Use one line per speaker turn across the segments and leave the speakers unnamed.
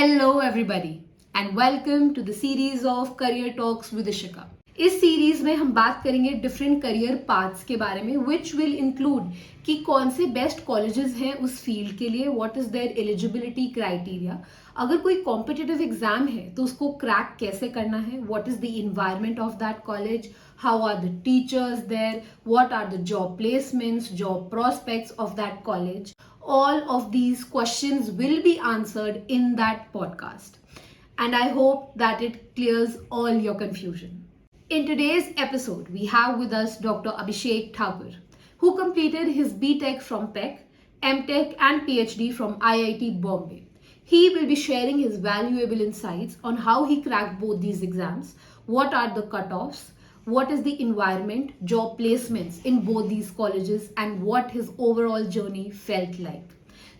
Hello, everybody, and welcome to the series of Career Talks with Ishika. इस series में हम बात करेंगे डिफरेंट करियर पाथ्स के बारे में विच विल इंक्लूड कि कौन से बेस्ट कॉलेजेस हैं उस फील्ड के लिए, what is there eligibility criteria, अगर कोई कॉम्पिटिटिव एग्जाम है तो उसको क्रैक कैसे करना है, what is the environment of that college, how are the teachers there, what are the job placements, job prospects of that college. All of these questions will be answered in that podcast, and I hope that it clears all your confusion. In today's episode, we have with us Dr. Abhishek Thakur, who completed his BTech from PEC, MTech and PhD from IIT Bombay. He will be sharing his valuable insights on how he cracked both these exams, what are the cutoffs, what is the environment, job placements in both these colleges, and what his overall journey felt like.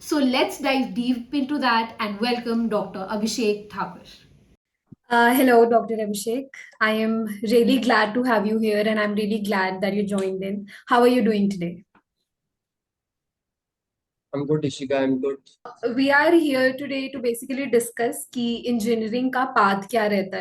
So let's dive deep into that and welcome Dr. Abhishek Thakur. Hello, Dr. Abhishek. I am really glad to have you here, and I'm really glad that you joined in. How are you doing today?
I'm good, Ishika. I'm good.
We are here today to basically discuss कि engineering का path क्या रहता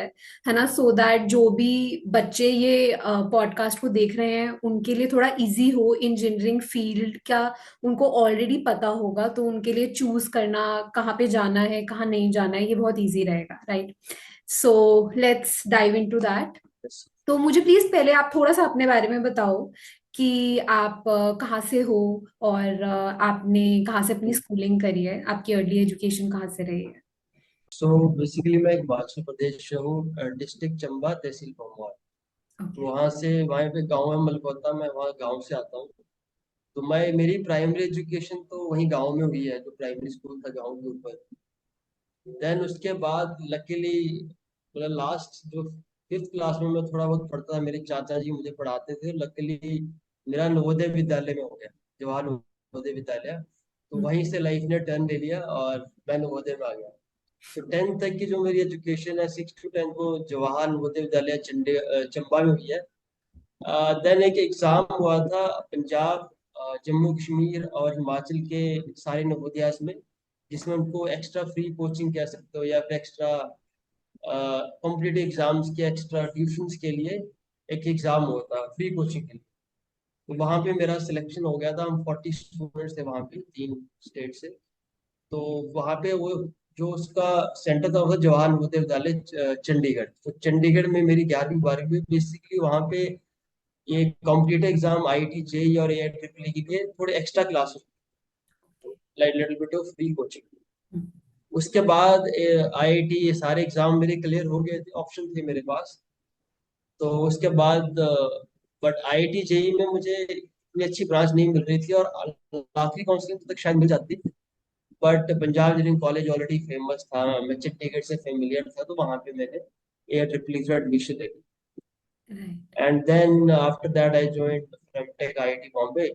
है ना, so that जो भी बच्चे ये पॉडकास्ट को देख रहे हैं उनके लिए थोड़ा इजी हो इंजीनियरिंग फील्ड क्या उनको ऑलरेडी पता होगा, तो उनके लिए चूज करना कहाँ पे जाना है कहाँ नहीं जाना है ये बहुत इजी रहेगा, right? So let's dive into that.
Yes.
तो मुझे प्लीज पहले आप थोड़ा सा अपने बारे में बताओ कि आप कहाँ से हो और आपने कहाँ से अपनी स्कूलिंग करी है, आपकी अर्ली एजुकेशन कहाँ से रही है.
So basically मैं हिमाचल प्रदेश से हूँ, डिस्ट्रिक्ट चंबा, तहसील भरमौर। तो
ओके.
वहाँ से वहाँ पे गांव है मलकोता, मैं वहाँ गांव से आता हूँ। तो मैं मेरी प्राइमरी एजुकेशन तो वहीं गांव में हुई है, जो प्राइमरी स्कूल था गांव के ऊपर। देन उसके बाद लकीली मतलब लास्ट जो फिफ्थ क्लास में मैं थोड़ा बहुत पढ़ता था, मेरे चाचा जी मुझे पढ़ाते थे। लकीली मेरा नवोदय विद्यालय में हो गया, जवाहर नवोदय विद्यालय। तो वहीं से लाइफ ने टर्न ले लिया और मैं नवोदय में आ गया। तो 10th तक की जो मेरी एजुकेशन है, 6 to 10 को जवाहर नवोदय विद्यालय चंबा में हुई है। देन एक एग्जाम हुआ था पंजाब, जम्मू कश्मीर और हिमाचल के सारे नवोदयास में, जिसमें उनको एक्स्ट्रा फ्री कोचिंग कह सकते हो या फिर एक्स्ट्रा कॉम्पिटिटिव एग्जाम्स के एक्स्ट्रा ट्यूशंस के लिए एक एग्जाम होता है फ्री कोचिंग के लिए। तो वहाँ पे मेरा सिलेक्शन हो गया था। हम 40 स्टूडेंट्स थे वहाँ पे, 3 स्टेट से। तो वहाँ पे वो जो उसका सेंटर था वो था जवाहर नवोदय विद्यालय चंडीगढ़। तो चंडीगढ़ में मेरी 11वीं 12वीं बेसिकली वहाँ पे ये कॉम्पिटिटिव एग्जाम IIT JEE और AIEEE के लिए थोड़े extra classes, like little bit of free coaching. उसके बाद IIT ये सारे एग्जाम मेरे क्लियर हो गए थे, ऑप्शन थे मेरे पास। तो उसके बाद बट IIT JEE में मुझे इतनी अच्छी ब्रांच नहीं मिल रही थी, और आखिरी काउंसलिंग तक शायद मिल जाती। But Punjab engineering college already famous था, मैं चंडीगढ़ से फेमिलियर था, तो वहाँ पे मैंने AIEEE से एडमिशन ले ली।
Right.
And then after that I joined MTech IIT Bombay.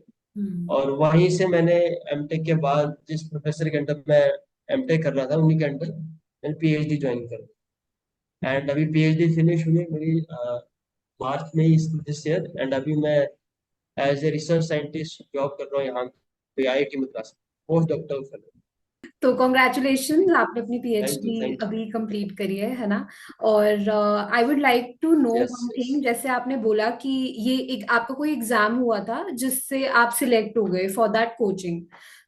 और वहीं से मैंने एमटेक के बाद जिस प्रोफेसर के अंडर मैं एमटेक कर रहा था, उन्हीं के अंडर मैंने PhD ज्वाइन कर ली। एंड अभी PhD फिनिश हुई है मेरी मार्च में इस दिस ईयर। एंड अभी मैं as a research scientist job कर रहा हूँ यहाँ पे IIT मद्रास, पोस्ट डॉक्टर फेलो।
तो कॉन्ग्रेचुलेशन, आपने अपनी
thank you,
PhD
thank you.
अभी कंप्लीट करी है ना. और I would like to know
yes,
one
yes.
Thing, जैसे आपने बोला कि ये एक आपका कोई एग्जाम हुआ था जिससे आप सिलेक्ट हो गए फॉर दैट कोचिंग,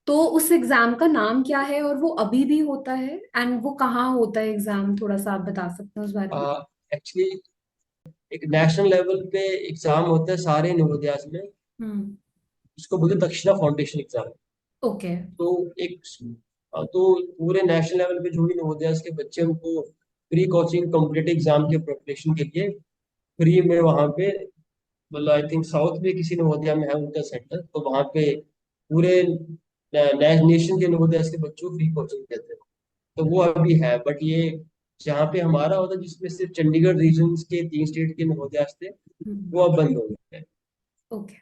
तो उस एग्जाम का नाम क्या है और वो अभी भी होता है, एंड वो कहाँ होता है एग्जाम, थोड़ा सा आप बता सकते हैं उस बारे में.
एक्चुअली एक नेशनल लेवल पे एग्जाम होता है सारे नवोदयास में,
हम्म.
उसको बोलते हैं दक्षिणा फाउंडेशन एग्जाम।
ओके.
तो एक तो पूरे नेशनल लेवल पे जो भी नवोदय के बच्चे, उनको फ्री कोचिंग कॉम्पिटिटिव एग्जाम के प्रिपरेशन के लिए फ्री में वहाँ पे, मतलब आई थिंक साउथ में किसी नवोदय में है उनका सेंटर, तो वहाँ पे पूरे नेशन के नवोदय के बच्चों को फ्री कोचिंग देते हैं। तो वो अभी है, बट ये जहाँ पे हमारा होता है जिसमें सिर्फ चंडीगढ़ रीजन के 3 स्टेट के नवोदय थे, वो अब बंद हो गए हैं।
ओके.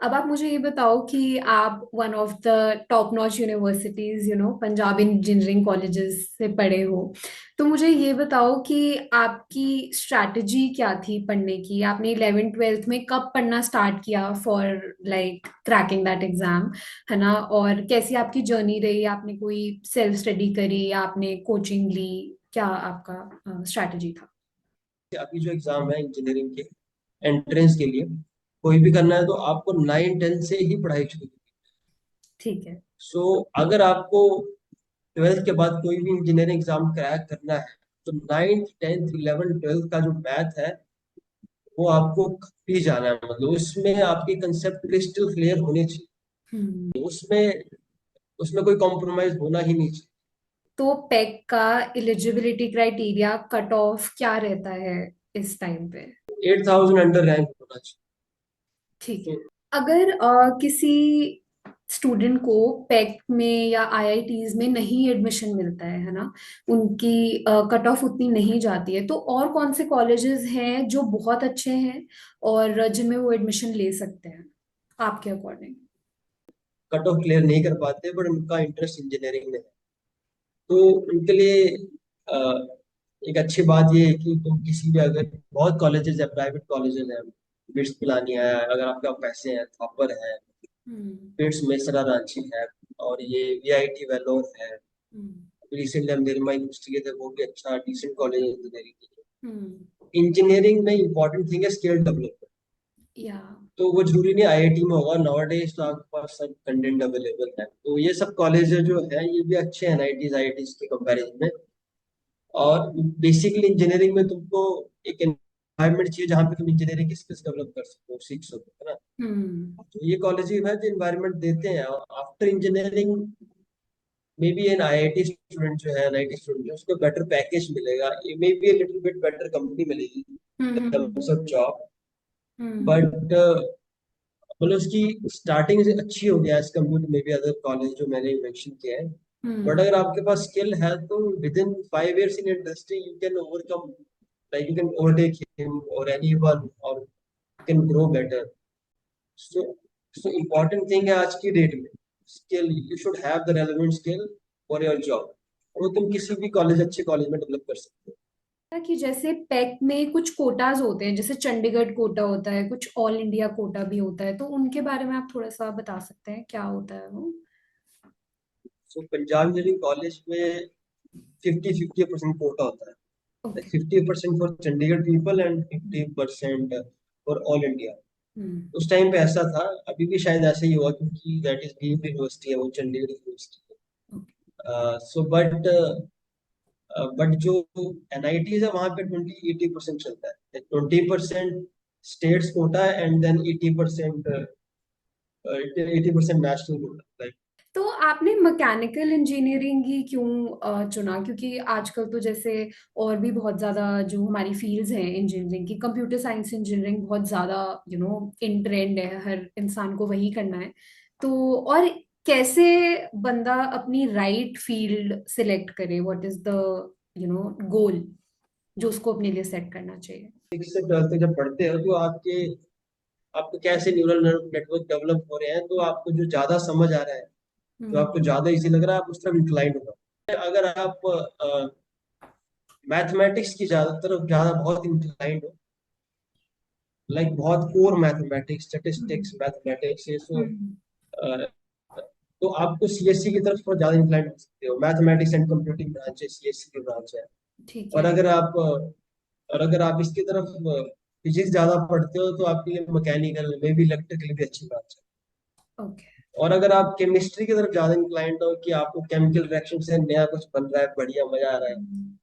अब आप मुझे ये बताओ कि आप one of the top notch universities Punjab engineering colleges से पढ़े हो। तो मुझे ये बताओ कि आपकी स्ट्रैटेजी क्या थी पढ़ने की। आपने 11th 12th में कब पढ़ना स्टार्ट किया for like cracking that exam, है ना? और कैसी आपकी जर्नी रही? आपने कोई सेल्फ स्टडी करी या आपने कोचिंग ली? क्या आपका स्ट्रैटेजी था?
अभी जो एग्जाम है इंजीनियरिंग के एंट्रेंस के लिए, कोई भी करना है तो आपको 9 10 से ही पढ़ाई शुरू करनी
ठीक है।
है। सो अगर आपको 12th के बाद कोई भी इंजीनियरिंग एग्जाम क्रैक करना है तो 9th 10th 11th 12th का जो मैथ है वो आपको ही जाना है, मतलब उसमें आपके कंसेप्ट क्रिस्टल क्लियर होने चाहिए।
हम्म।
उसमें उसमें कोई कॉम्प्रोमाइज होना ही नहीं चाहिए।
तो पेक का एलिजिबिलिटी क्राइटेरिया कट ऑफ क्या रहता है इस टाइम पे?
8000 अंडर रैंक होना चाहिए।
ठीक है।
तो
अगर किसी स्टूडेंट को पेक में या आईआईटीज में नहीं एडमिशन मिलता है ना, उनकी कट ऑफ उतनी नहीं जाती है, तो और कौन से कॉलेजेस हैं जो बहुत अच्छे हैं और जिनमें वो एडमिशन ले सकते हैं आपके अकॉर्डिंग?
कट ऑफ क्लियर नहीं कर पाते बट उनका इंटरेस्ट इंजीनियरिंग में है, तो उनके लिए अ, एक अच्छी बात ये है कि तुम किसी भी, अगर बहुत कॉलेजेस है, प्राइवेट कॉलेजेस हैं, बिट्स पिलानी है, अगर आपके पास पैसे हैं, थॉपर है,
हम्म।
बिट्स मेसरा रांची है, और ये वीआईटी वेलोर है।
हम्म।
रिसेंटली हम निर्मा यूनिवर्सिटी के थे, वो भी अच्छा डिसेंट कॉलेज है इंजीनियरिंग के
हम्म।
लिए। इंजीनियरिंग में इंपॉर्टेंट थिंग है स्किल डेवलपमेंट।
या।
तो वो जरूरी नहीं आईआईटी में होगा, नॉवडेज तो आपके पास सब कंटेंट अवेलेबल है, तो ये सब कॉलेज जो है ये भी अच्छे हैं एनआईटीज आईआईटीज के कंपैरिजन में। और बेसिकली इंजीनियरिंग में तुमको एक एनवायरनमेंट चाहिए जहाँ पे तुम इंजीनियरिंग की स्किल्स डेवलप कर सको, सीख सको, है ना।
हम्म।
तो ये कॉलेज है जो एनवायरनमेंट देते हैं। और after engineering may be N IIT student जो है, एनआईटी स्टूडेंट जो है, उसको बेटर पैकेज मिलेगा, ये may be little bit better company मिलेगी
hmm.
Terms of job.
Hmm.
But मतलब उसकी स्टार्टिंग से अच्छी हो गया as compare to may be other college जो मैंने मेंशन किया है। But
hmm.
अगर आपके पास स्किल है तो within 5 years in industry you can overcome, like you can overtake him or anyone, or can grow better. So important thing है आज की डेट में, skill, you should have the relevant skill for your job। वो तुम किसी भी college, अच्छे college में डेवलप कर सकते हो।
कि जैसे पेक में कुछ कोटाज होते हैं, जैसे चंडीगढ़ कोटा होता है, कुछ ऑल इंडिया कोटा भी होता है, तो उनके बारे में आप थोड़ा सा बता सकते हैं क्या होता है वो?
सो पंजाब इंजीनियरिंग कॉलेज में 50-50% कोटा होता है,
okay.
like 50% for Chandigarh people and 50% for all India.
Hmm.
उस टाइम पे ऐसा था, अभी भी शायद ऐसा ही हुआ क्योंकि दैट इज डीम्ड यूनिवर्सिटी है, वो चंडीगढ़ यूनिवर्सिटी
ओके।
है। सो बट जो एनआईटीज है वहां पे 20-80% चलता है, 20% states quota and then 80% national quota, like.
तो आपने मैकेनिकल इंजीनियरिंग ही क्यों चुना? क्योंकि आजकल तो जैसे और भी बहुत ज्यादा जो हमारी फील्ड्स हैं इंजीनियरिंग की, कंप्यूटर साइंस इंजीनियरिंग बहुत ज्यादा इन ट्रेंड है, हर इंसान को वही करना है। तो और कैसे बंदा अपनी राइट फील्ड सिलेक्ट करे? व्हाट इज द गोल जो उसको अपने लिए सेट करना चाहिए?
6 से 12 तक जब पढ़ते हो तो आपको कैसे न्यूरल नेटवर्क डेवलप हो रहे हैं, तो आपको जो ज्यादा समझ आ रहा है, जो
हम्म।
आपको ज्यादा इजी लग रहा है, आप उस तरफ इंक्लाइंड होगा। अगर आप मैथमेटिक्स की ज्यादा तरफ ज्यादा बहुत इंक्लाइंड हो, लाइक बहुत कोर मैथमेटिक्स,
हम्म।
स्टैटिस्टिक्स, मैथमेटिक्स, ये सो
हम्म।
तो आपको सीएससी की तरफ थोड़ा ज्यादा इंक्लाइंड हो सकते हो। मैथमेटिक्स एंड कंप्यूटिंग ब्रांच है, सीएससी की ब्रांच है।
ठीक
और
है।
अगर आप इसकी तरफ फिजिक्स ज्यादा पढ़ते हो तो आपके लिए मैकेनिकल में भी, इलेक्ट्रिकल भी अच्छी ब्रांच है।
ओके।
और अगर आप केमिस्ट्री की तरफ ज्यादा इंक्लाइंड हो कि आपको केमिकल रिएक्शन से नया कुछ बन रहा है, बढ़िया मजा आ रहा है,
हम्म।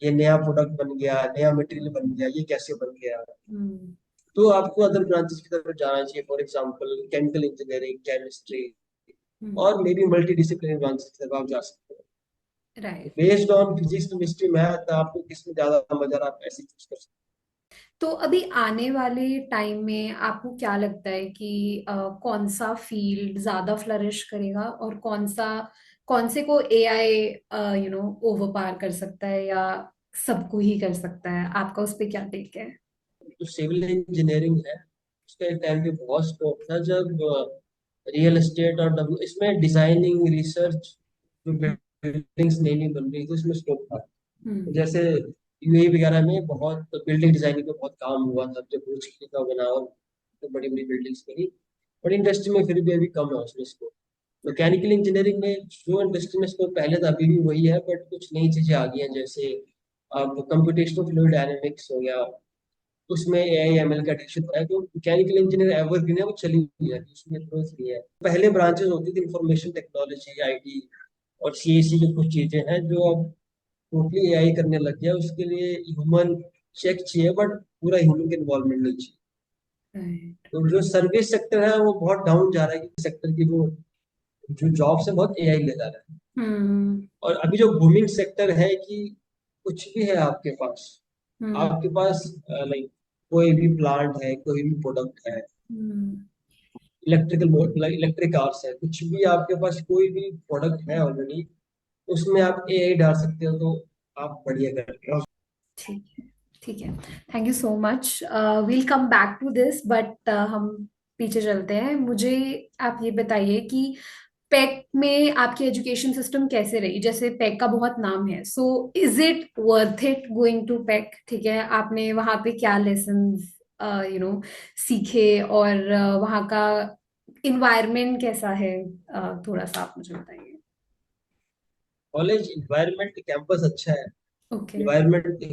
ये नया प्रोडक्ट बन गया, नया मटेरियल बन गया, ये कैसे बन गया,
हम्म।
तो आपको अदर ब्रांचेस की तरफ जाना चाहिए। For example chemical engineering, chemistry,
hmm.
और may be multidisciplinary branches की तरफ आप जा सकते हो।
Right.
Based on physics, chemistry, math, आपको किसमें ज्यादा मजा आ रहा है, आप ऐसे चूज कर सकते
तो अभी आने वाले टाइम में आपको क्या लगता है कि कौन सा फील्ड ज्यादा फ्लरिश करेगा और कौन से को एआई ओवर पार कर सकता है या सबको ही कर सकता है? आपका उस पे क्या टेक है?
हो। तो सिविल इंजीनियरिंग है उसका एक टाइम पे बहुत स्कोप था जब रियल एस्टेट और इसमें डिजाइनिंग रिसर्च जो बिल्डिंग्स नई नई बन रही थी उसमें स्कोप था।
हम्म।
जैसे यूएई वगैरह में बहुत बिल्डिंग डिजाइनिंग पे बहुत काम हुआ था जब बुर्ज खलीफा बना और तो बड़ी बड़ी बिल्डिंग्स बनी। बड़ी इंडस्ट्री में फिर भी अभी कम है उसमें स्कोप। मैकेनिकल इंजीनियरिंग में जो इंडस्ट्री में स्कोप पहले था अभी भी वही है, बट कुछ नई चीजें आ गई हैं। जैसे अब कंप्यूटेशनल फ्लूइड डायनेमिक्स हो गया, उसमें एआई एमएल का एडिक्शन है। जो मैकेनिकल इंजीनियर एवरग्रीन है वो चली हुई है, उसमें ग्रोथ नहीं है। पहले ब्रांचेस होती थी इंफॉर्मेशन टेक्नोलॉजी आईटी और सीएससी की कुछ चीजें हैं जो अब टोटली एआई करने लग गया। उसके लिए ह्यूमन चेक चाहिए बट पूरा ह्यूमन के इन्वॉल्वमेंट नहीं चाहिए।
राइट।
तो जो सर्विस सेक्टर है वो बहुत डाउन जा रहा है, कि सेक्टर की जो जो जॉब से बहुत एआई ले जा रहा है।
हम्म।
और अभी जो बूमिंग सेक्टर है कि कुछ भी है आपके पास,
हम्म।
आपके पास लाइक कोई भी प्लांट है, कोई भी प्रोडक्ट है,
हम्म।
इलेक्ट्रिक कार्स है, कुछ भी आपके पास कोई भी प्रोडक्ट है ऑलरेडी, उसमें आप एआई डाल सकते हो तो आप बढ़िया कर रहे हो।
ठीक है। ठीक है। Thank you so much. We'll come back to this but हम पीछे चलते हैं। मुझे आप ये बताइए कि पेक में आपकी एजुकेशन सिस्टम कैसे रही? जैसे पेक का बहुत नाम है, so is it worth it going to pack? ठीक है, आपने वहां पे क्या लेसन्स सीखे, और वहाँ का इन्वायरमेंट कैसा है? थोड़ा सा आप मुझे बताइए।
कॉलेज इन्वायरमेंट कैंपस अच्छा है।
Okay.
Environment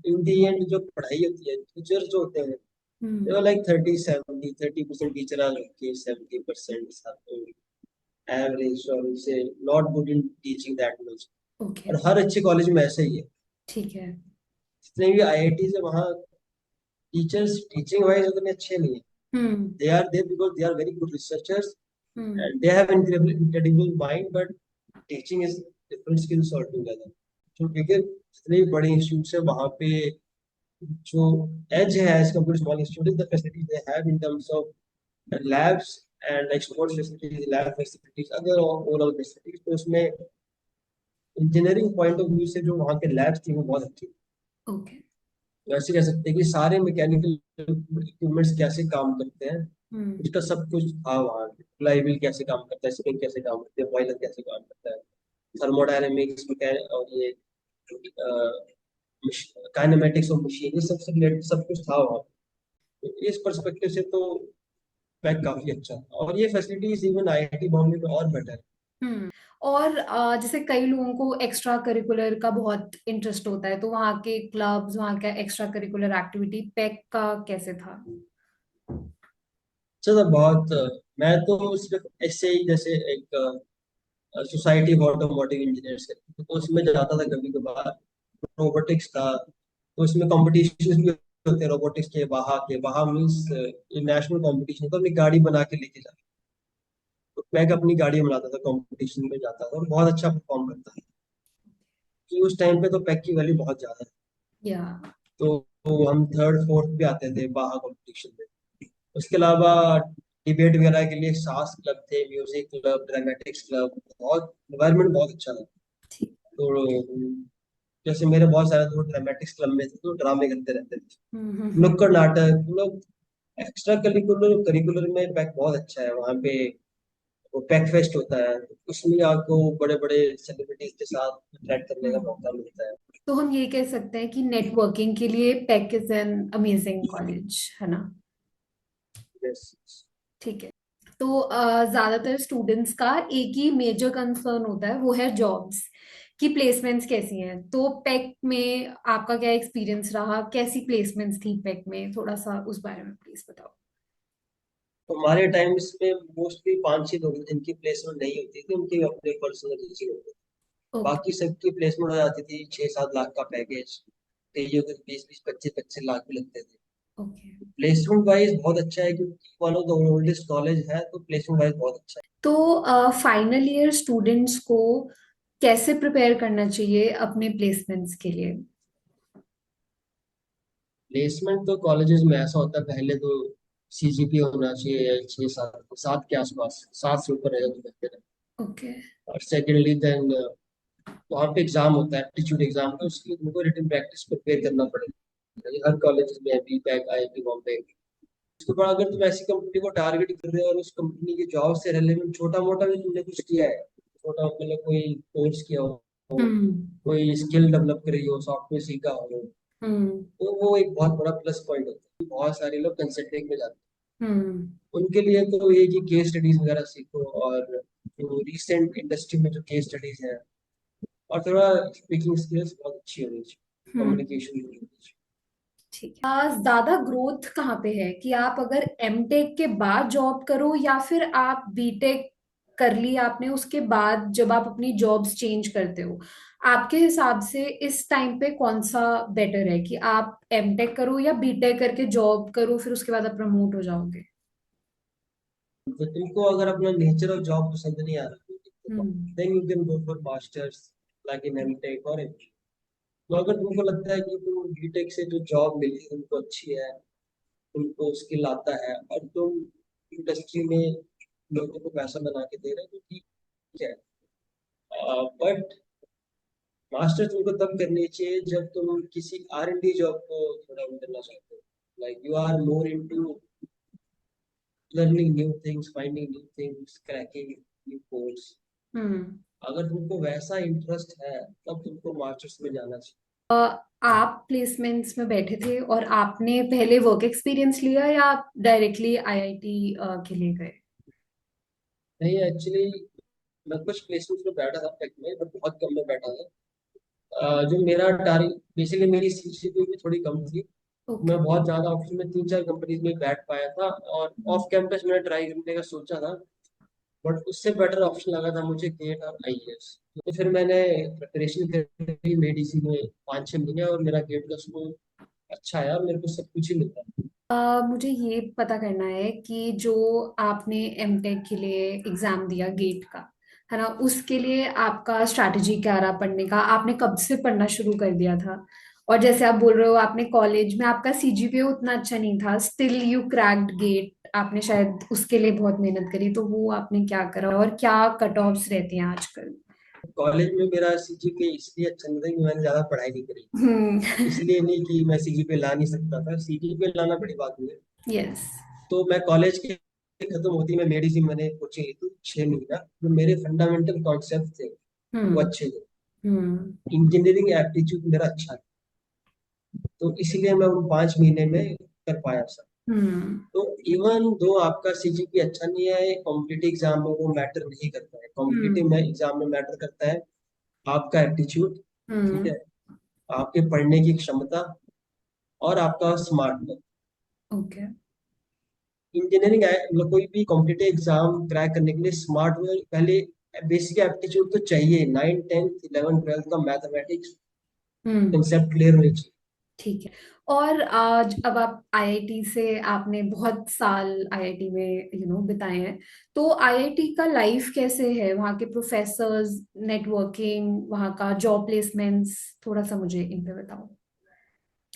in the and जो पढ़ाई होती है, टीचर्स जो होते हैं
हम्म।
वो like 30% teacher are okay, 70% average और उनसे not good in teaching that much.
Okay.
और हर अच्छे कॉलेज में ऐसा ही है।
ठीक है।
जितने भी आईआईटी है वहाँ टीचर्स टीचिंग वाइज उतने अच्छे नहीं है।
Hmm.
They are there because they are very good researchers
hmm.
and they have incredible mind, but teaching is different skills altogether। तो क्योंकि जितने भी बड़े इंस्टीट्यूट्स है वहाँ पे जो एज है as compare to small institute, the facilities they have in terms of labs and export facilities, lab facilities, अगर ओवरऑल फैसिलिटीज, तो उसमें इंजीनियरिंग पॉइंट ऑफ व्यू से जो वहाँ के लैब्स थी वो बहुत अच्छी थी।
ओके।
वैसे कह सकते हैं कि सारे मैकेनिकल इक्विपमेंट्स कैसे काम करते हैं
हम्म।
उसका सब कुछ था वहाँ। फ्लाईव्हील कैसे काम करता है, स्प्रिंग कैसे काम करते हैं, बॉयलर कैसे काम करता है, थर्मोडायनेमिक्स और ये काइनेमेटिक्स ऑफ मशीन, ये सब से रिलेटेड सब कुछ था वहाँ पे। तो इस पर्सपेक्टिव से तो पैक काफी अच्छा था, और ये फैसिलिटीज इवन आईआईटी बॉम्बे में और बेटर है।
हम्म। और जैसे कई लोगों को एक्स्ट्रा करिकुलर का बहुत इंटरेस्ट होता है, तो वहाँ के क्लब्स, वहाँ का एक्स्ट्रा करिकुलर एक्टिविटी पैक का कैसे था?
अच्छा था बहुत। मैं तो सिर्फ ऐसे ही, जैसे एक सोसाइटी ऑफ ऑटोमोटिव इंजीनियर्स है तो उसमें जाता था कभी कभार। रोबोटिक्स था तो उसमें कॉम्पिटिशन भी होते हैं रोबोटिक्स के। वहाँ मीन्स नेशनल कॉम्पिटिशन, तो अपनी गाड़ी बना के लेके जाता। तो मैं अपनी गाड़ी बनाता था, कंपटीशन में जाता था और बहुत अच्छा परफॉर्म करता था। कि उस टाइम पे तो पैक की वैल्यू बहुत ज्यादा है।
या।
तो हम थर्ड फोर्थ भी आते थे बाहर कंपटीशन में। उसके अलावा डिबेट वगैरह के लिए सास क्लब थे, म्यूजिक क्लब, ड्रामेटिक्स क्लब, बहुत इन्वायरमेंट बहुत अच्छा था।
ठीक।
तो जैसे मेरे बहुत सारे दोस्त ड्रामेटिक्स क्लब में थे तो ड्रामे करते रहते थे,
हम्म।
नुक्कड़ नाटक मतलब। एक्स्ट्रा करिकुलर करिकुलर में पैक बहुत अच्छा है वहाँ पे। वो पैक फेस्ट होता है, उसमें आपको बड़े बड़े सेलिब्रिटीज के साथ इंटरेक्ट करने का
हम्म।
मौका मिलता है।
तो हम ये कह सकते हैं कि नेटवर्किंग के लिए pack is an amazing college, है ना?
Yes।
ठीक है। तो ज्यादातर स्टूडेंट्स का एक ही मेजर कंसर्न होता है, वो है जॉब्स की प्लेसमेंट्स कैसी हैं। तो पैक में आपका क्या एक्सपीरियंस रहा? कैसी प्लेसमेंट्स थी पैक में? थोड़ा सा उस बारे में प्लीज बताओ।
तो हमारे टाइम्स में मोस्टली 5-6 लोग जिनकी प्लेसमेंट नहीं होती थी, उनकी अपने पर्सनल टीचिंग होती थी।
ओके।
बाकी सबकी प्लेसमेंट हो जाती थी 6-7 लाख का पैकेज। कईयों के 20-20, 25-25 लाख भी लगते थे।
ओके।
प्लेसमेंट वाइज बहुत अच्छा है क्योंकि one of the oldest college है, तो प्लेसमेंट वाइज बहुत अच्छा है।
तो फाइनल ईयर स्टूडेंट्स को कैसे प्रिपेयर करना चाहिए अपने प्लेसमेंट्स के लिए?
प्लेसमेंट तो कॉलेजेस में ऐसा होता है, पहले तो सीजीपी होना चाहिए 6-7 के आसपास, 7 से ऊपर रहेगा तो बेहतर है।
ओके।
और सेकेंडली देन वहाँ पे एग्जाम होता है, एप्टीट्यूड एग्जाम, तो उसकी तुमको रिटन प्रैक्टिस प्रिपेयर करना पड़ेगा। ये हर कॉलेज में, बी पैक, आईआईटी बॉम्बे, उसके बाद अगर तुम ऐसी कंपनी को टारगेट कर रहे हो और उस कंपनी की जॉब से रिलेवेंट छोटा मोटा भी तुमने कुछ किया है, छोटा मतलब कोई कोर्स किया हो,
हम्म
कोई स्किल डेवलप करी हो, सॉफ्टवेयर सीखा हो,
हम्म
तो वो एक बहुत बड़ा प्लस पॉइंट होता है। बहुत सारे लोग कंसल्टिंग में जाते
हम्म
हैं, उनके लिए तो ये कि केस स्टडीज वगैरह सीखो, और जो रिसेंट इंडस्ट्री में जो केस स्टडीज है, और थोड़ा स्पीकिंग स्किल्स बहुत अच्छी होनी चाहिए,
हम्म
कम्युनिकेशन होनी चाहिए।
ठीक है। ज्यादा ग्रोथ कहाँ पे है कि आप अगर एमटेक के बाद जॉब करो या फिर आप बीटेक कर ली आपने उसके बाद जब आप अपनी जॉब्स चेंज करते हो, आपके हिसाब से इस टाइम पे कौन सा बेटर है कि आप एमटेक करो या बीटेक करके जॉब करो फिर उसके बाद आप प्रमोट हो जाओगे?
तो तुमको अगर अपना नेचर ऑफ जॉब पसंद नहीं आ रहा,
hmm
then you can go for masters like in MTech और एमटेक। तो अगर तुमको लगता है कि तुम बीटेक से जो जॉब मिली तुमको अच्छी है, तुमको स्किल आता है, और तुम इंडस्ट्री में लोगों को पैसा बना के दे रहे हो, तो ठीक है। बट मास्टर तुमको तब करनी चाहिए जब तुम किसी आर एंड डी जॉब को थोड़ा वो करना चाहते हो, like you are more into learning new things, finding new things, cracking new codes.
Hmm
अगर तुमको वैसा इंटरेस्ट है तब तुमको मास्टर्स में जाना चाहिए।
आप प्लेसमेंट्स में बैठे थे और आपने पहले वर्क एक्सपीरियंस लिया या आप डायरेक्टली आईआईटी के लिए गए?
नहीं, एक्चुअली मैं कुछ प्लेसमेंट्स में बैठा था टेक में, बट बहुत कम में बैठा था। जो मेरा टारगेट, बेसिकली मेरी सीजीपीए भी थोड़ी कम थी।
ओके।
मैं बहुत ज्यादा ऑप्शन में 3-4 कंपनीज में बैठ पाया था, और ऑफ कैंपस मैंने ट्राई करने का सोचा था, बट उससे बेटर ऑप्शन लगा था मुझे गेट और आईएएस। तो फिर मैंने प्रिपरेशन करी मेडिसिन में 5-6 महीने, और मेरा गेट का स्कोर अच्छा आया, और मेरे को सब कुछ ही मिलता है।
मुझे ये पता करना है कि जो आपने एमटेक के लिए एग्जाम दिया गेट का, है ना, उसके लिए आपका स्ट्रैटेजी क्या रहा पढ़ने का? आपने कब से पढ़ना शुरू कर दिया था? और जैसे आप बोल रहे हो आपने कॉलेज में आपका सीजीपीए उतना अच्छा नहीं था, स्टिल यू क्रैक्ड गेट, आपने शायद उसके लिए बहुत मेहनत करी, तो वो आपने क्या करा और क्या कट ऑफ्स रहती हैं आजकल?
कॉलेज में मेरा सीजीपीए इसलिए अच्छा नहीं था कि मैंने ज्यादा पढ़ाई नहीं करी।
हम्म
इसलिए नहीं कि मैं सीजीपीए ला नहीं सकता था, सीजीपीए लाना बड़ी बात नहीं है।
यस।
तो मैं कॉलेज के खत्म होती मैंने मेडिसिन मैंने कोचिंग ली थी 6 महीना। जो मेरे फंडामेंटल कॉन्सेप्ट थे वो
हम्म
अच्छे थे,
हम्म
इंजीनियरिंग एप्टीट्यूड मेरा अच्छा था, तो इसलिए मैं उन 5 महीने में कर पाया सर।
हम्म
तो इवन दो आपका सीजीपी अच्छा नहीं है, कॉम्पिटिटिव एग्जाम में वो मैटर नहीं करता है। कॉम्पिटिटिव में
हम्म
एग्जाम में मैटर करता है आपका एप्टीट्यूड, ठीक
हम्म
है, आपके पढ़ने की क्षमता, और आपका स्मार्ट।
ओके।
इंजीनियरिंग मतलब कोई भी कॉम्पिटिटिव एग्जाम क्रैक करने के लिए स्मार्ट में पहले बेसिक एप्टीट्यूड तो चाहिए। 9, 10, 11, 12 का मैथमेटिक्स
हम्म
कंसेप्ट क्लियर होनी चाहिए।
ठीक है। और आज अब आप आईआईटी से आपने बहुत साल आईआईटी में बिताए हैं, तो आईआईटी का लाइफ कैसे है? वहाँ के प्रोफेसर्स, नेटवर्किंग, वहाँ का जॉब प्लेसमेंट्स, थोड़ा सा मुझे इन पे बताओ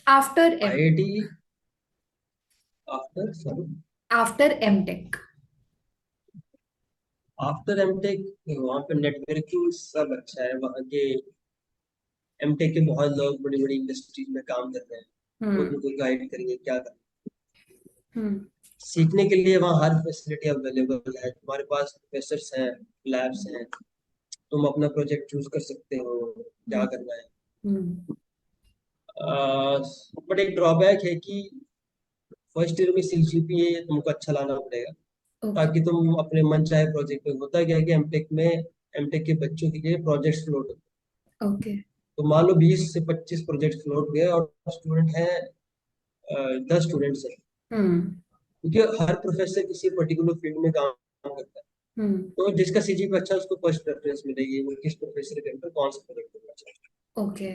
after M
IIT after sorry
after MTech.
After MTech वहाँ पे नेटवर्किंग सब अच्छा है। वहाँ के एमटेक के बहुत लोग बड़ी बड़ी इंडस्ट्रीज में काम कर रहे हैं, वो
हम्म
तुमको गाइड करेंगे क्या करना।
हम्म
सीखने के लिए वहाँ हर फैसिलिटी अवेलेबल है, तुम्हारे पास प्रोफेसर्स हैं, लैब्स हैं, तुम अपना प्रोजेक्ट चूज कर सकते हो क्या
हम्म
करना है।
हम्म
बट एक ड्रॉबैक है कि फर्स्ट ईयर में सीजीपीए तुमको अच्छा लाना पड़ेगा,
ओके
ताकि तुम अपने मन चाहे प्रोजेक्ट में। होता क्या है कि एमटेक के बच्चों के लिए प्रोजेक्ट फ्लोट होते हैं।
ओके।
तो मान लो 20 से 25 प्रोजेक्ट फ्लोट हुए, और स्टूडेंट हैं 10 स्टूडेंट्स हैं,
हम्म
क्योंकि हर प्रोफेसर किसी पर्टिकुलर फील्ड में काम करता है।
हम्म
तो जिसका सीजीपीए अच्छा है उसको फर्स्ट प्रेफरेंस मिलेगी, वो किस प्रोफेसर के अंदर कौन सा प्रोजेक्ट करना चाहता है।
ओके।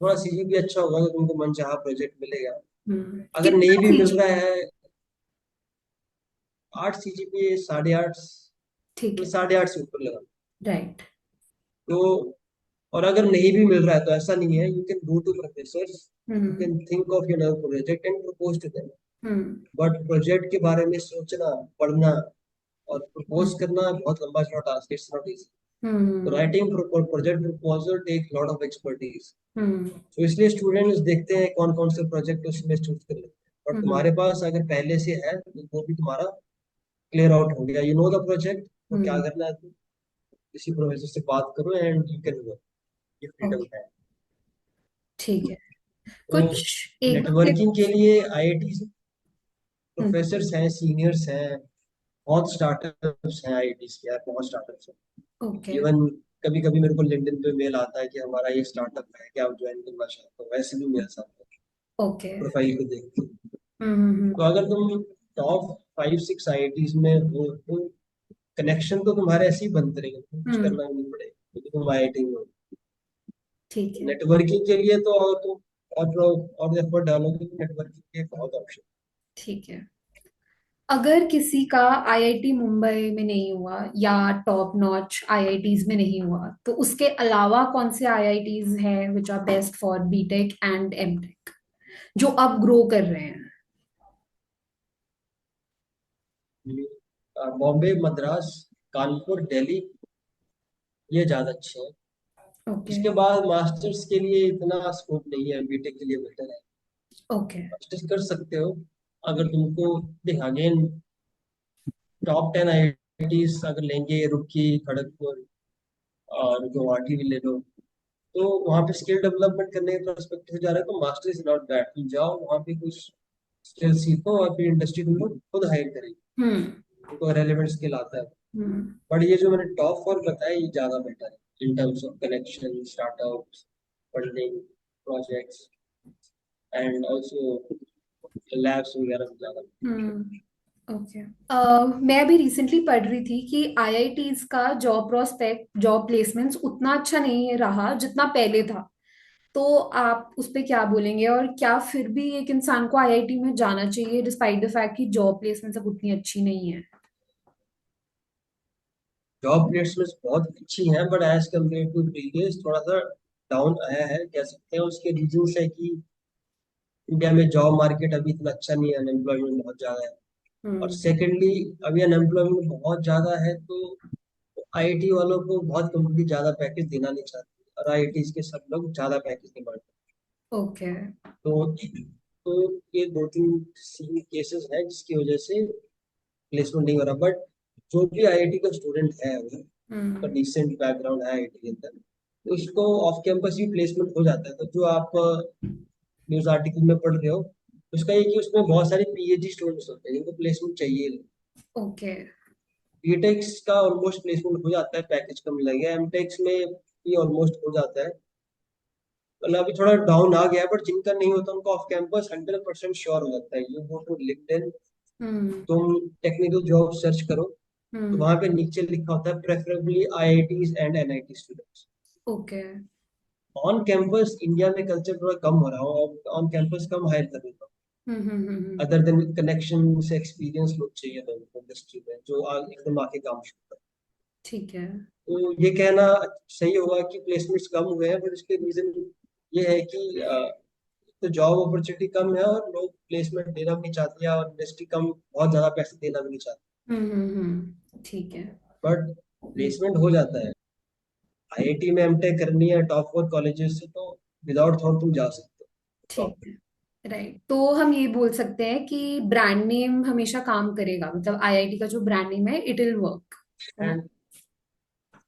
थोड़ा सीजीपीए अच्छा होगा तो तुमको मन चाहा प्रोजेक्ट मिलेगा। अगर नहीं
कितना
भी मिल रहा
सीजीपीए?
है, 8 सीजीपीए, 8.5,
ठीक
तो
है।
8.5 से ऊपर लगा।
राइट।
तो और अगर नहीं भी मिल रहा है तो ऐसा नहीं है, you can go to professors, you
hmm
can think of your project and propose to them.
Hmm
but project के बारे में सोचना, पढ़ना और प्रपोज
हम्म
करना बहुत लंबा चौड़ा टास्क, इट्स नॉट इजी। तो
hmm
writing project proposal take lot of expertise.
Hmm
तो इसलिए स्टूडेंट्स देखते हैं कौन कौन से प्रोजेक्ट उसमें चूज कर लेते हैं। और
हम्म
तुम्हारे पास अगर पहले से है तो वो भी तुम्हारा क्लियर आउट हो गया, यू नो द प्रोजेक्ट, तो क्या
हम्म।
करना है, तो किसी प्रोफेसर से बात करो एंड यू कैन वर्क, ये फ्रीडम
ओके,
है।
ठीक है।
तो
कुछ एक दो
नेटवर्किंग के
टिप्स।
लिए आईआईटी
हम्म।
प्रोफेसर्स हैं, सीनियर्स हैं, बहुत स्टार्टअप्स हैं आईआईटी के यार, बहुत स्टार्टअप्स हैं।
ओके।
इवन कभी कभी मेरे को लिंक्डइन पे मेल आता है कि हमारा ये स्टार्टअप है, क्या आप ज्वाइन करना चाहते हो, वैसे भी मेल्स आते हैं
ओके।
प्रोफाइल को देख के।
हम्म।
तो अगर तुम टॉप 5-6 आईआईटीज में हो तो कनेक्शन तो तुम्हारे ऐसे ही बनते रहेंगे, तुम कुछ
हम्म।
करना नहीं पड़ेगा क्योंकि तुम आईआईटी में हो।
ठीक है।
नेटवर्किंग के लिए तो और तुम और एफर्ट डालोगे तो नेटवर्किंग के बहुत ऑप्शन।
ठीक है। अगर किसी का आईआईटी मुंबई में नहीं हुआ या टॉप नॉच आईआईटीज में नहीं हुआ, तो उसके अलावा कौन से आईआईटीज हैं which are best for BTech and MTech, जो अब ग्रो कर रहे हैं?
बॉम्बे, मद्रास, कानपुर, दिल्ली, ये ज्यादा अच्छे हैं।
ओके।
उसके बाद मास्टर्स के लिए इतना स्कोप नहीं है, बीटेक के लिए बेटर है।
ओके।
मास्टर्स कर सकते हो अगर तुमको, देख अगेन टॉप 10 आईआईटीज अगर लेंगे, रुड़की, खड़गपुर और गुवाहाटी भी ले लो, तो वहाँ पे स्किल डेवलपमेंट करने के पर्सपेक्टिव से जा रहा है तो मास्टर इज नॉट बैड, तुम जाओ वहाँ पे कुछ स्किल सीखो और फिर इंडस्ट्री तुमको खुद हायर करेगी,
हम्म।
तुमको रेलेवेंट स्किल आता है।
हम्म।
बट ये जो मैंने टॉप फोर बताया ये ज्यादा बेटर है इन terms of connection, startups, funding, projects and also labs वगैरह में ज्यादा।
हम्म। ओके। मैं अभी रिसेंटली पढ़ रही थी कि आईआईटीज का जॉब प्रोस्पेक्ट, जॉब प्लेसमेंट्स उतना अच्छा नहीं रहा जितना पहले था। तो आप उस पे क्या बोलेंगे, और क्या फिर भी एक इंसान को आईआईटी में जाना चाहिए डिस्पाइट द फैक्ट कि जॉब प्लेसमेंट्स अब उतनी अच्छी नहीं है?
जॉब प्लेसमेंट्स बहुत अच्छी हैं but as compare to previous थोड़ा सा डाउन आया है, कह सकते हैं। उसके रीजंस है कि इंडिया में जॉब मार्केट अभी इतना अच्छा नहीं है, अनएम्प्लॉयमेंट बहुत ज्यादा है। और
हम्म।
सेकेंडली अभी अनएम्प्लॉयमेंट बहुत ज्यादा है तो आईआईटी वालों को बहुत कंपनी ज्यादा पैकेज देना नहीं चाहती और आईआईटी के सब लोग ज्यादा पैकेज नहीं मांगते।
ओके।
तो ये दो तीन केसेस हैं जिसकी वजह से प्लेसमेंट नहीं हो रहा। बट जो भी आईआईटी का स्टूडेंट है अगर उसका
हम्म।
डिसेंट बैकग्राउंड है आईआईटी के अंदर तो उसको ऑफ कैंपस भी प्लेसमेंट हो जाता है। तो जो आप न्यूज आर्टिकल में पढ़ रहे हो उसका ये कि उसमें बहुत सारे पीएचडी स्टूडेंट्स होते हैं जिनको प्लेसमेंट चाहिए।
ओके।
बीटेक्स का ऑलमोस्ट प्लेसमेंट हो जाता है, पैकेज कम लगेगा। एमटेक्स में भी ऑलमोस्ट हो जाता है। मतलब अभी थोड़ा डाउन आ गया है बट जिनका नहीं होता उनको ऑफ कैंपस 100% श्योर हो जाता है। यू गो टू लिंक्डइन,
हम्म।
तुम टेक्निकल जॉब सर्च करो तो
हम्म।
वहां पे नीचे लिखा होता है preferably IITs and NIT students.
Okay.
On campus India में कल्चर थोड़ा कम हो रहा हो, ऑन कैंपस कम हायर कर देता हूँ।
हम्म।
अदर देन कनेक्शन से एक्सपीरियंस लोग चाहिए था इंडस्ट्री में जो एकदम आके काम शुरू कर।
ठीक है।
तो ये कहना सही होगा कि प्लेसमेंट्स कम हुए हैं, बट इसके रीजन ये है कि तो जॉब अपॉर्चुनिटी कम है और लोग प्लेसमेंट देना भी नहीं चाहते और इंडस्ट्री कम, बहुत ज्यादा पैसे देना भी नहीं चाहते।
ठीक है।
बट प्लेसमेंट हो जाता है। आईआईटी में एमटेक करनी है टॉप 4 कॉलेजेस से तो विदाउट थॉट तुम जा सकते हो।
ठीक है। राइट, तो हम ये बोल सकते हैं कि ब्रांड नेम हमेशा काम करेगा, मतलब आईआईटी का जो ब्रांड नेम है इट विल वर्क, है ना?
And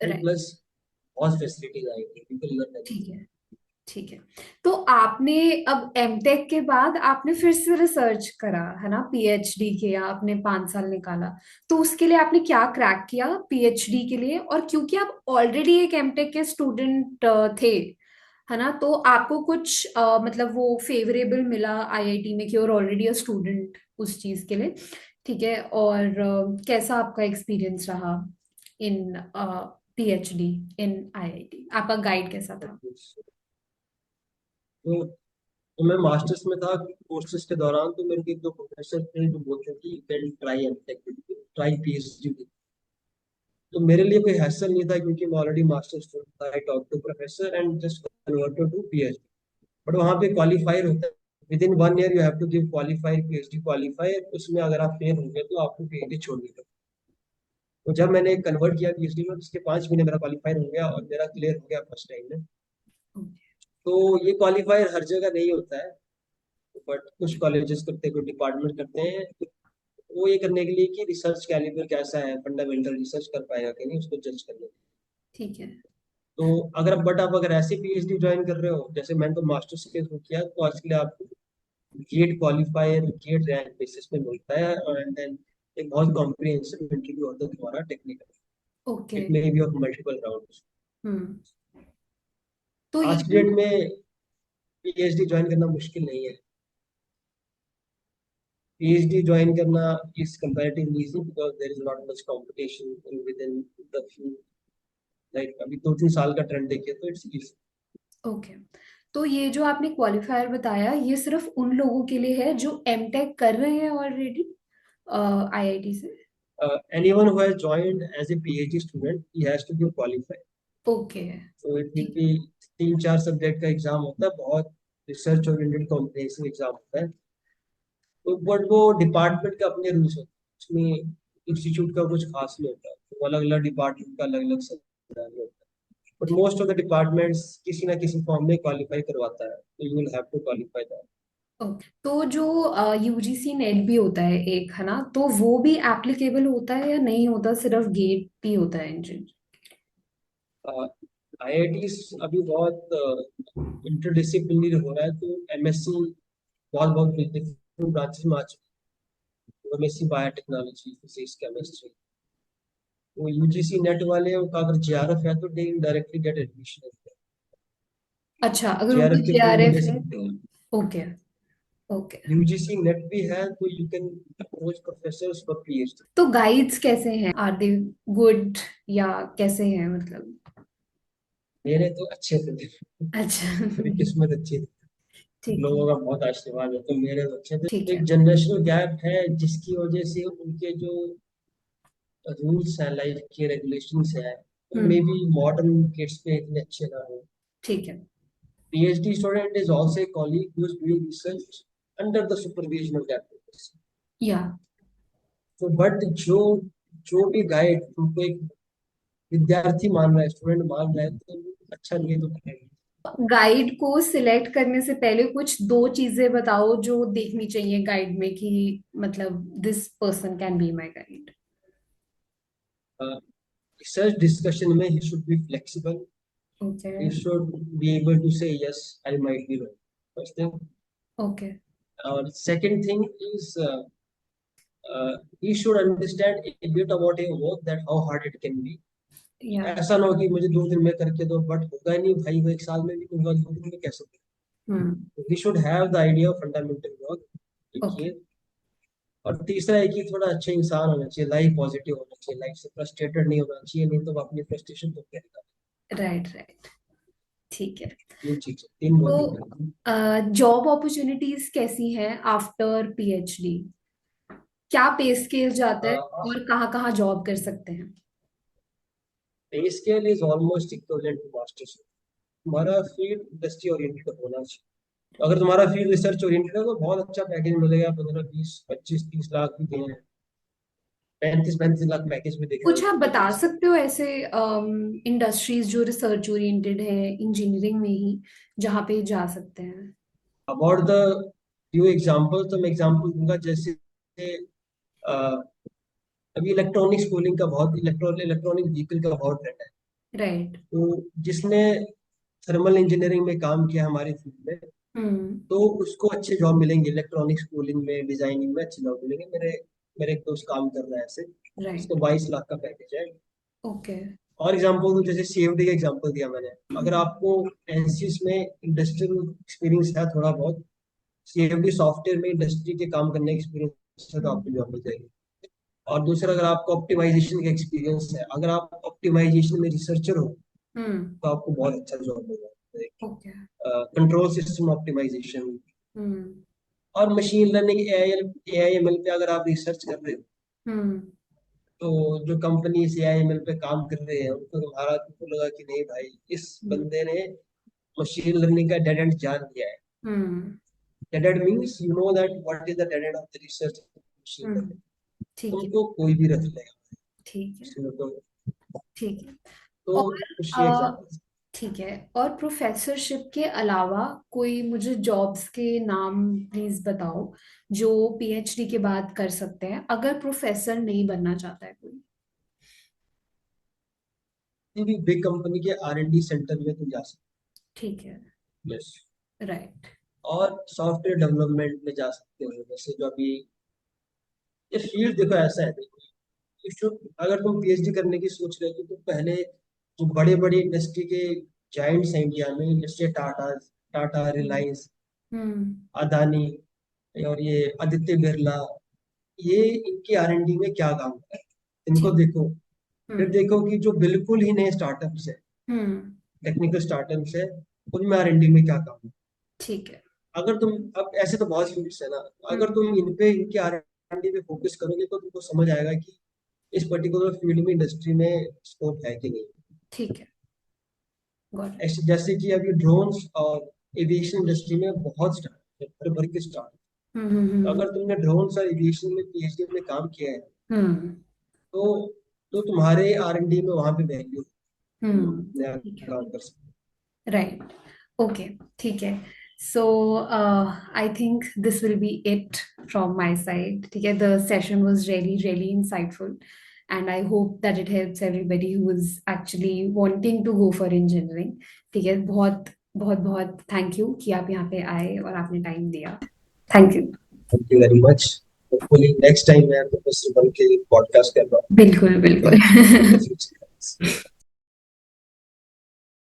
and
right.
प्लस बहुत फैसिलिटीज आएगी, पीपल लर्न
ठीक
एनीथिंग।
है। ठीक है। तो आपने अब एमटेक के बाद आपने फिर से रिसर्च करा, है ना, पीएचडी किया, आपने 5 साल निकाला। तो उसके लिए आपने क्या क्रैक किया पीएचडी के लिए? और क्योंकि आप ऑलरेडी एक एमटेक के स्टूडेंट थे, है ना, तो आपको कुछ मतलब वो फेवरेबल मिला आईआईटी में कि और ऑलरेडी अ स्टूडेंट उस चीज के लिए? ठीक है। और कैसा आपका एक्सपीरियंस रहा इन पीएचडी इन आईआईटी? आपका गाइड कैसा था?
तो मैं मास्टर्स में था, कोर्सेज के दौरान तो मेरे को एक दो प्रोफेसर थे जो बोलते थे you can try MTech, try PhD. तो मेरे लिए कोई हैसल नहीं था क्योंकि मैं ऑलरेडी मास्टर स्टूडेंट था। I talk to professor and just converted to PhD. But वहाँ पे क्वालिफायर होता है, within 1 year you have to give qualifier, PhD qualifier. उसमें अगर आप फेल हो गए तो आपको पीएचडी छोड़नी पड़ेगी। तो जब मैंने कन्वर्ट किया पीएचडी में तो उसके 5 महीने मेरा क्वालिफायर हो गया और मेरा क्लियर हो गया फर्स्ट टाइम में। तो ये क्वालिफायर हर जगह नहीं होता है। बट कुछ कॉलेजेस करते हैं, कुछ डिपार्टमेंट करते हैं, वो ये करने के लिए कि रिसर्च कैलिबर कैसा है, फंडामेंटल रिसर्च कर पाएगा कि नहीं, उसको जज करने।
ठीक है।
तो अगर ऐसे पीएचडी ज्वाइन कर रहे हो, जैसे मैंने तो मास्टर्स के थ्रू किया, तो आज के लिए आपको GATE qualifier, GATE rank basis पे मिलता है, और देन एक बहुत कॉम्प्रिहेंसिव इंटरव्यू होता है तुम्हारा technical.
Okay.
It may be of multiple rounds.
Hmm. तो
आज की
ये
डेट में पीएचडी ज्वाइन करना मुश्किल नहीं है। PhD ज्वाइन करना is comparatively easy because there is not much competition within the field. Like अभी 2-3 साल का ट्रेंड देखे तो इट्स easy.
ओके। तो ये जो आपने क्वालिफायर बताया, ये सिर्फ उन लोगों के लिए है जो एमटेक कर रहे हैं ऑलरेडी आईआईटी से?
Anyone who has joined as a PhD student, he has to be qualified.
Okay.
So it will
ठीक।
be 3-4 सब्जेक्ट का एग्जाम होता है, बहुत रिसर्च ओरिएंटेड कॉम्प्रिहेंसिव एग्जाम होता है। तो बट वो डिपार्टमेंट के अपने रूल्स होते हैं, उसमें इंस्टीट्यूट का कुछ खास नहीं होता, तो अलग अलग डिपार्टमेंट का अलग अलग सिनेरियो होता है। But most of the departments किसी ना किसी फॉर्म में क्वालिफाई करवाता है, तो you will have to qualify that.
Okay. तो जो यूजीसी नेट भी होता है एक, है ना, तो वो भी एप्लीकेबल होता है या नहीं होता, सिर्फ गेट ही होता है इंजीनियर?
आईआईटी अभी बहुत इंटरडिसिप्लिनरी हो रहा है, तो एमएससी बहुत बहुत डिफरेंट ब्रांचेस में आ चुकी है। MSc biotechnology, physics, chemistry. वो यूजीसी नेट वाले का अगर जेआरएफ है तो दे डायरेक्टली गेट एडमिशन।
अच्छा, अगर उनका
जेआरएफ के थ्रू वो
जेआरएफ
ले
है
सकते
तो?
हैं।
ओके। ओके।
यूजीसी नेट भी है तो you can approach professors for PhD.
तो गाइड्स कैसे हैं, आर दे गुड या कैसे हैं मतलब?
मेरे तो अच्छे थे,
अच्छा।
मेरी किस्मत अच्छी थी,
ठीक है।
लोगों का बहुत आशीर्वाद है, तो मेरे तो अच्छे थे।
ठीक
एक
है।
जनरेशनल गैप है जिसकी वजह से उनके जो रूल्स हैं, लाइफ के रेगुलेशंस हैं, मे
हम्म।
बी मॉडर्न किड्स पे इतने अच्छे ना हो।
ठीक है।
PhD student is also a colleague who is doing research under the supervision of that professor.
या
तो बट जो जो भी गाइड उनको एक विद्यार्थी मान रहा है, स्टूडेंट मान रहा है, तो अच्छा नहीं है तो करेंगे।
गाइड को सिलेक्ट करने से पहले कुछ दो चीजें बताओ जो देखनी चाहिए गाइड में, कि मतलब this person can be my guide.
Research discussion में ही should be flexible,
okay.
he should be able to say yes, I might be wrong. First thing.
Okay.
Second thing is he should understand a bit about a work, that how hard it can be.
या।
ऐसा ना हो कि मुझे 2 दिन में करके दो, बट होगा ही नहीं भाई, वो 1 साल में भी होगा, 2 दिन में कैसे
हम्म।
होगा। he should have the idea of fundamental work, एक
ओके।
ये। और तीसरा है कि थोड़ा अच्छा इंसान होना चाहिए, लाइफ पॉजिटिव होना चाहिए, लाइफ से फ्रस्ट्रेटेड नहीं होना चाहिए, नहीं तो वो अपनी फ्रस्ट्रेशन तो करेगा।
Right right. ठीक है।
3 चीजें, 3 बहुत
तो
इंपॉर्टेंट।
जॉब अपॉर्चुनिटीज कैसी हैं आफ्टर पीएचडी? क्या पे स्केल जाता है और कहाँ कहाँ जॉब कर सकते हैं?
Pay scale is almost equivalent to masters. तुम्हारा फील्ड इंडस्ट्री ओरिएंटेड होना चाहिए। अगर तुम्हारा फील्ड रिसर्च ओरिएंटेड है तो बहुत अच्छा पैकेज मिलेगा, 15, 20, 25, 30 लाख भी दिए हैं, 35-35 लाख पैकेज भी देखे
कुछ आप
हैं
बता
PhD।
सकते हो ऐसे इंडस्ट्रीज जो रिसर्च ओरिएंटेड है इंजीनियरिंग में ही, जहाँ पे जा सकते हैं?
अबाउट द फ्यू एग्जांपल, तो मैं एग्जांपल दूंगा, जैसे अ, अभी इलेक्ट्रॉनिक स्कूलिंग का बहुत, इलेक्ट्रॉनिक व्हीकल का बहुत ट्रेंड है।
राइट।
तो जिसने थर्मल इंजीनियरिंग में काम किया हमारे फील्ड में,
हम्म।
तो उसको अच्छे जॉब मिलेंगे इलेक्ट्रॉनिक स्कूलिंग में, डिजाइनिंग में अच्छे जॉब मिलेंगे। मेरे मेरे एक दोस्त काम कर रहा है ऐसे, उसको
राइट।
22 लाख का पैकेज है।
ओके।
और एग्जांपल तो जैसे CFD का एग्जांपल दिया मैंने, अगर आपको एनसीएस में इंडस्ट्रियल एक्सपीरियंस है थोड़ा बहुत, CFD सॉफ्टवेयर में इंडस्ट्री के काम करने का एक्सपीरियंस है, तो आपको जॉब मिल जाएगी। और दूसरा, अगर आपको ऑप्टिमाइजेशन का एक्सपीरियंस है, अगर आप ऑप्टिमाइजेशन में रिसर्चर हो,
हम्म।
तो आपको बहुत अच्छा जॉब मिलेगा।
ओके।
कंट्रोल सिस्टम ऑप्टिमाइजेशन
हम्म।
और मशीन लर्निंग, AI ML पे अगर आप रिसर्च कर रहे हो,
हम्म।
तो जो कंपनी AI ML पे काम कर रहे हैं, उनको तुम्हारा, तुमको लगा कि नहीं भाई, इस बंदे ने मशीन लर्निंग का डेड एंड जान लिया है।
Hmm.
Dead end means you know that what is the dead end of the research machine learning.
ठीक है।
तुमको कोई भी रख लेगा
ठीक है।
इसमें तो।
ठीक है।
तो
और
कुछ ये एग्जांपल।
ठीक है। और प्रोफेसरशिप के अलावा कोई मुझे जॉब्स के नाम प्लीज बताओ जो पीएचडी के बाद कर सकते हैं, अगर प्रोफेसर नहीं बनना चाहता है कोई।
किसी भी बिग कंपनी के R&D सेंटर में तुम जा
ठीक है।
सकते हो। yes.
राइट।
और सॉफ्टवेयर डेवलपमेंट में जा सकते हो, जैसे जो अभी ये फील्ड देखो ऐसा है, देखो you should, अगर तुम पीएचडी करने की सोच रहे हो तो पहले जो बड़े बड़े इंडस्ट्री के जाइंट्स हैं इंडिया में, जैसे टाटा टाटा रिलायंस,
हम्म।
अदानी और ये आदित्य बिरला, ये इनकी R&D में क्या काम है इनको
ठीक।
देखो। फिर
हम्म।
देखो कि जो बिल्कुल ही नए स्टार्टअप्स है,
हम्म।
टेक्निकल स्टार्टअप्स है, उनमें R&D में क्या काम है।
ठीक है।
अगर तुम, अब ऐसे तो बहुत फील्ड्स है ना,
हम्म।
अगर तुम इन पे इनके R&D पे फोकस करोगे तो तुमको समझ आएगा कि इस पर्टिकुलर फील्ड में इंडस्ट्री में स्कोप है कि नहीं।
ठीक है। Got it.
ऐसे जैसे कि अभी ड्रोन्स और एविएशन इंडस्ट्री में बहुत स्टार्ट है, भर भर के स्टार्ट।
हम्म।
तो
हम्म।
अगर तुमने ड्रोन्स और एविएशन में पीएचडी में काम किया है
हम्म।
तो तुम्हारे R&D में वहां पे वैल्यू, तुम नया
ठीक है।
काम कर सकते
राइट। ओके। ठीक है। So I think this will be it from my side. ठीक है, the session was really really insightful and I hope that it helps everybody who is actually wanting to go for engineering. ठीक है, बहुत बहुत बहुत thank you कि आप यहाँ पे आए और आपने टाइम दिया। Thank you.
हो। Thank you very much. Hopefully next time मैं प्रोफेसर बन के पॉडकास्ट कर रहा
बिल्कुल
हूँ
बिल्कुल।
In the future.